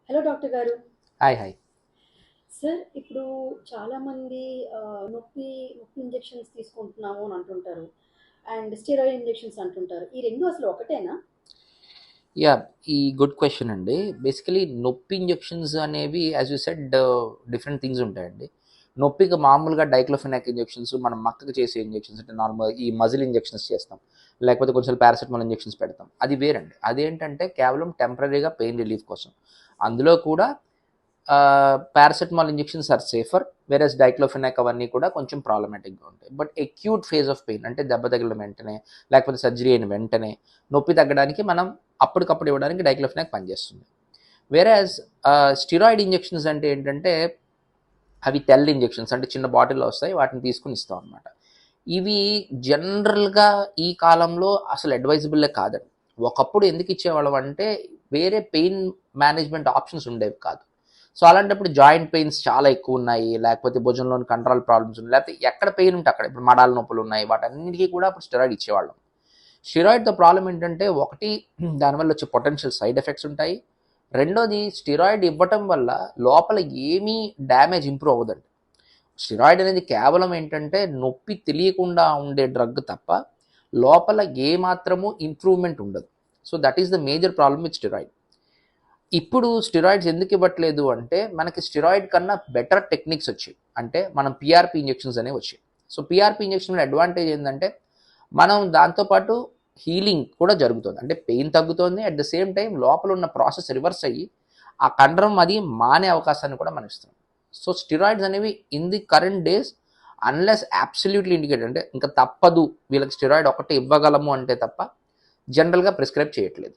Hello doctor గారు. Hi hi. Sir ఇప్పుడు చాలామంది నొప్పి నొప్పి ఇంజెక్షన్స్ తీసుకుంటున్నాము అని అంటుంటారు. అండ్ స్టెరాయిడ్ ఇంజెక్షన్స్ అంటుంటారు. ఈ రెండు అసలు ఒకటేనా? యా, ఈ గుడ్ క్వశ్చన్ అండి. బేసికలీ నొప్పి ఇంజెక్షన్స్ అనేవి as you said different things ఉంటాయండి. నొప్పికి మామూలుగా డైక్లోఫెనాక్ ఇంజెక్షన్స్, మనం మక్కకు చేసే ఇంజెక్షన్స్ అంటే నార్మల్ ఈ మజిల్ ఇంజెక్షన్స్ చేస్తాం, లేకపోతే కొంచెం పారాసెటమాల్ ఇంజెక్షన్స్ పెడతాం. అది వేరండి. అదేంటంటే కేవలం టెంపరీగా పెయిన్ రిలీఫ్ కోసం. అందులో కూడా పారాసెటమాల్ ఇంజెక్షన్స్ ఆర్ సేఫర్, వేరేస్ డైక్లోఫెనాక్ అవన్నీ కూడా కొంచెం ప్రాబ్లమాటిక్గా ఉంటాయి. But acute phase of pain అంటే దెబ్బ తగిలిన వెంటనే, లేకపోతే సర్జరీ అయిన వెంటనే నొప్పి తగ్గడానికి మనం అప్పటికప్పుడు ఇవ్వడానికి డైక్లోఫెనాక్ పనిచేస్తుంది. వేరేస్ స్టిరాయిడ్ ఇంజెక్షన్స్ అంటే ఏంటంటే అవి తెల్ల ఇంజెక్షన్స్, అంటే చిన్న బాటిల్లో వస్తాయి, వాటిని తీసుకుని ఇస్తాం అనమాట. ఇవి జనరల్గా ఈ కాలంలో అసలు అడ్వైజబుల్లే కాదండి. ఒకప్పుడు ఎందుకు ఇచ్చేవాళ్ళం అంటే వేరే పెయిన్ మేనేజ్మెంట్ ఆప్షన్స్ ఉండేవి కాదు. సో అలాంటప్పుడు జాయింట్ పెయిన్స్ చాలా ఎక్కువ ఉన్నాయి, లేకపోతే భుజంలోని కంట్రోల్ ప్రాబ్లమ్స్ ఉన్నాయి, లేకపోతే ఎక్కడ పెయిన్ ఉంటే అక్కడ, ఇప్పుడు మడాల నొప్పులు ఉన్నాయి, వాటన్నిటికీ కూడా అప్పుడు స్టెరాయిడ్ ఇచ్చేవాళ్ళం. స్టెరాయిడ్తో ప్రాబ్లం ఏంటంటే ఒకటి, దానివల్ల వచ్చే పొటెన్షియల్ సైడ్ ఎఫెక్ట్స్ ఉంటాయి. రెండోది, స్టెరాయిడ్ ఇవ్వటం వల్ల లోపల ఏమీ డ్యామేజ్ ఇంప్రూవ్ అవ్వదండి. స్టెరాయిడ్ అనేది కేవలం ఏంటంటే నొప్పి తెలియకుండా ఉండే డ్రగ్ తప్ప లోపల ఏ మాత్రము ఇంప్రూవ్మెంట్ ఉండదు. So that is the major problem with steroid. ఇప్పుడు స్టెరాయిడ్స్ ఎందుకు ఇవ్వట్లేదు అంటే మనకి స్టెరాయిడ్ కన్నా బెటర్ టెక్నిక్స్ వచ్చాయి. అంటే మనం పిఆర్పి ఇంజెక్షన్స్ అనేవి వచ్చాయి. సో పిఆర్పి ఇంజెక్షన్ అడ్వాంటేజ్ ఏంటంటే మనం దాంతోపాటు హీలింగ్ కూడా జరుగుతుంది, అంటే పెయిన్ తగ్గుతుంది, అట్ ద సేమ్ టైం లోపల ఉన్న ప్రాసెస్ రివర్స్ అయ్యి ఆ కండరం అది మానే అవకాశాన్ని కూడా మనం ఇస్తున్నాం. సో స్టెరాయిడ్స్ అనేవి in the current days unless absolutely indicated, అంటే ఇంకా తప్పదు వీళ్ళకి స్టెరాయిడ్ ఒకటే ఇవ్వగలము అంటే తప్ప జనరల్గా ప్రిస్క్రైబ్ చేయట్లేదు.